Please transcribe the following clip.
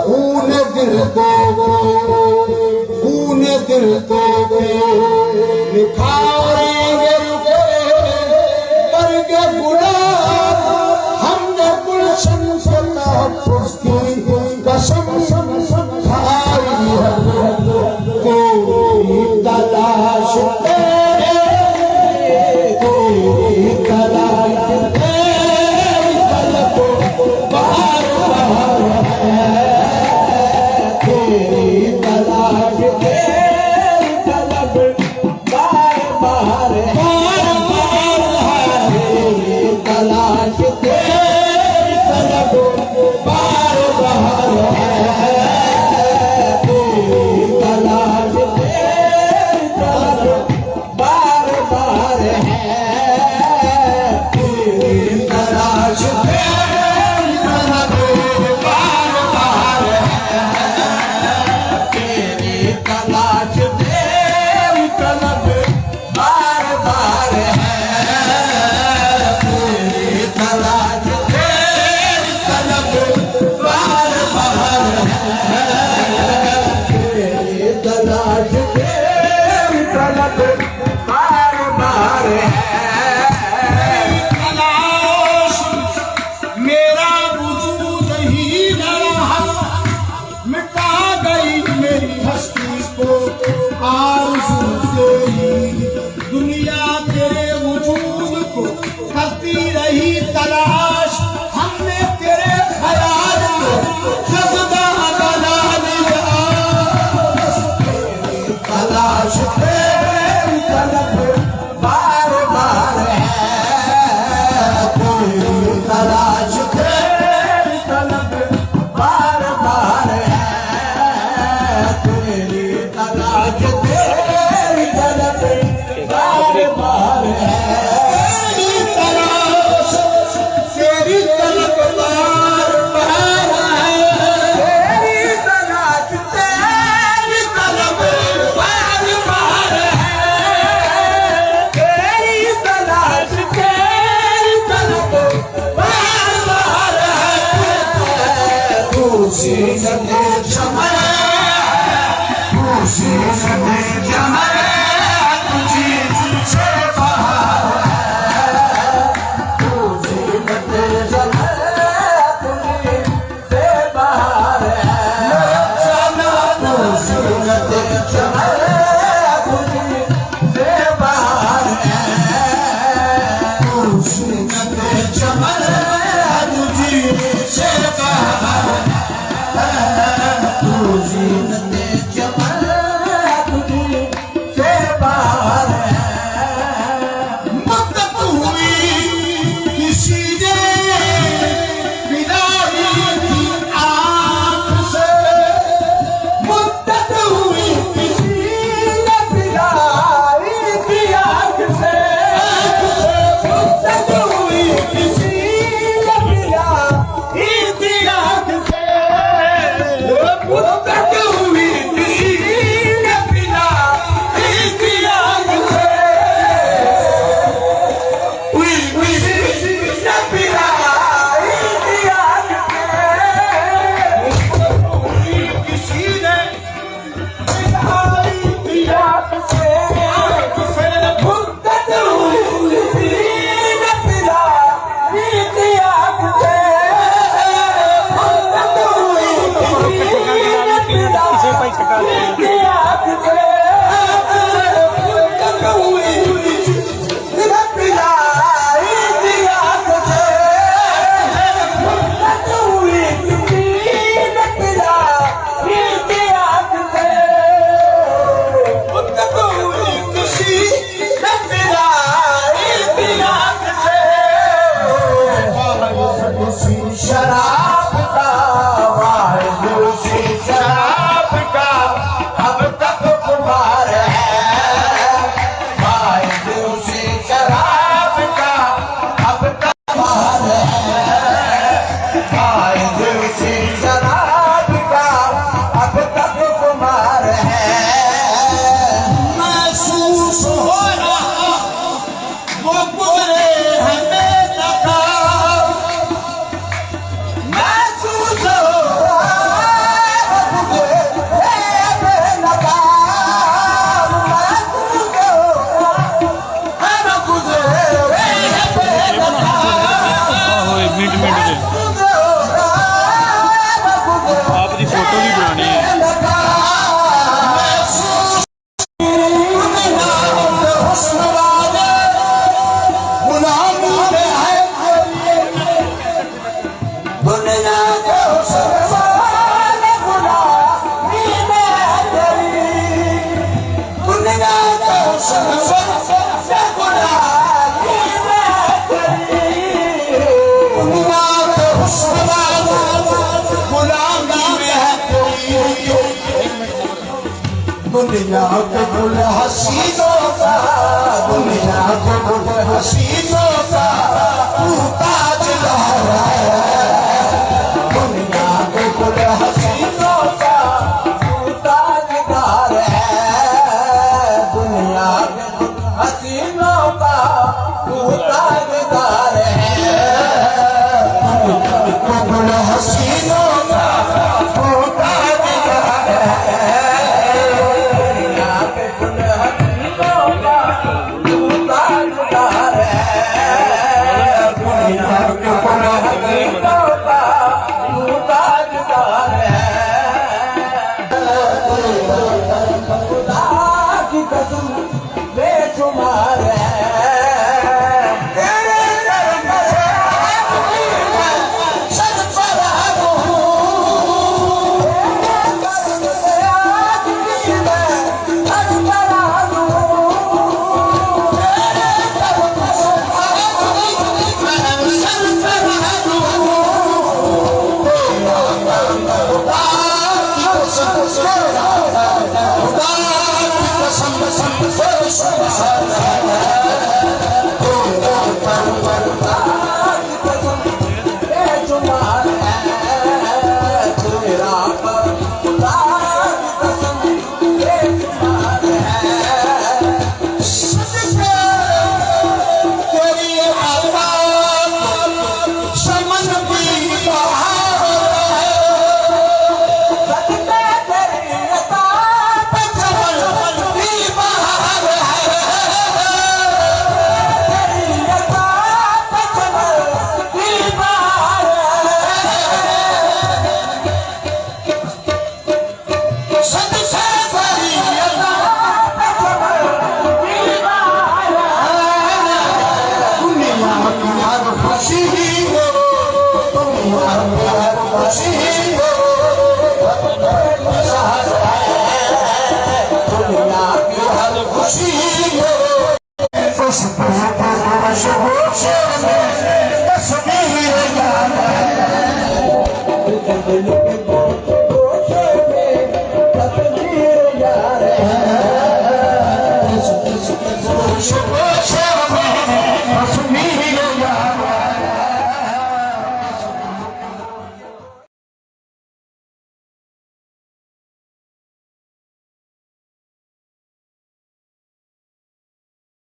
ऊने दिल को निखारेंगे मरगे गुलाब हमने गुलशन उसकी कसम खाई है कोई तलाश कोई तलाश तलब बार बार है तलाश तलब बार बार तलाश तलब बार बार तलाश तलब बार बार है तलाश तलब बार बार तलाश तलब बार बार है तलाश तलब बार बार है तलाश तलब बार बार है तलाश मेरा वजूद ही न रहा मिटा गई मेरी हस्ती को आरज़ू तेरी दुनिया तेरे वजूद को करती रही तलाश हमने तेरे ख्याल को जज़्बा बना लिया तलाश तलब बार बार है तलाश तलब बार बार है तेरी तलाश तलब बार बार है तेरी तलाश तेरी तलब बार बार है तेरी तलाश तेरी तलब बार बार है तेरी तलाश तेरी तलब बार बार है खुशी जमे जमे खुशी जमे जमे तुझी से बाहर है खुशी जमे जमे तुझी से बाहर है जाना खुशी जमे जमे तुझी से बाहर है खुशी जमे जमे तुझी से बाहर है खुशी जमे जमे तुझी से बाहर है मदद हुई किसी ने बिदाई की आँख से मदद हुई किसी ने बिदाई की आँख से मदद हुई किसी ने बिदाई की आँख से मदद हुई किसी ने बिदाई की आँख से किसी ने बिदाई की आँख से किसी ने बिदाई की आँख से मुद्दत हुई किसी ने बिदाई की आँख से मुद्दत हुई किसी ने बिदाई की आँख से मुद्दत हुई किसी ने बिदाई की आँख से मुद्दत हुई किसी ने बिदाई की आँख से मुद्दत हुई किसी ने बिदाई की आँख से उसी शराब का वाहिद उसी शराब का अब तक खुमार है वाहिद उसी शराब का अब तक खुमार है वाहिद उसी शराब का अब तक खुमार है महसूस हो रहा वो पूरे हमें लगा दुनिया के हुस्न गुलामी में है कोई, दुनिया के गुल हसीनों का, दुनिया के गुल हसीनों का तू ताजदार है, दुनिया के गुल हसीनों का तू ताजदार है, दुनिया के गुल हसीनों का तू ताजदार है, गुल हसीनों का तू ताजदार है, दुनिया के गुल हसीनों का तू ताजदार है, दुनिया के गुल हसीनों का तू ताजदार है। खुदा की कसम बेशुमार है, तेरे दर से सद पर हूँ, तेरे दर से आज भी मैं सद पर हूँ, तेरे दर से आज भी मैं सद पर हूँ, खुदा की कसम बेशुमार है, तेरा खुदा की कसम बेशुमार है, सदके तेरी आवाज़ समन की बहार है, सदके तेरी अतात समन की बहार है, तेरी अतात समन की बहार है, सदके तेरी अतात समन की बहार है, दुनिया की हर खुशी हो, दुनिया की हर खुशी हो, सहारा है, दुनिया की हर खुशी हो, उस पे मशहूर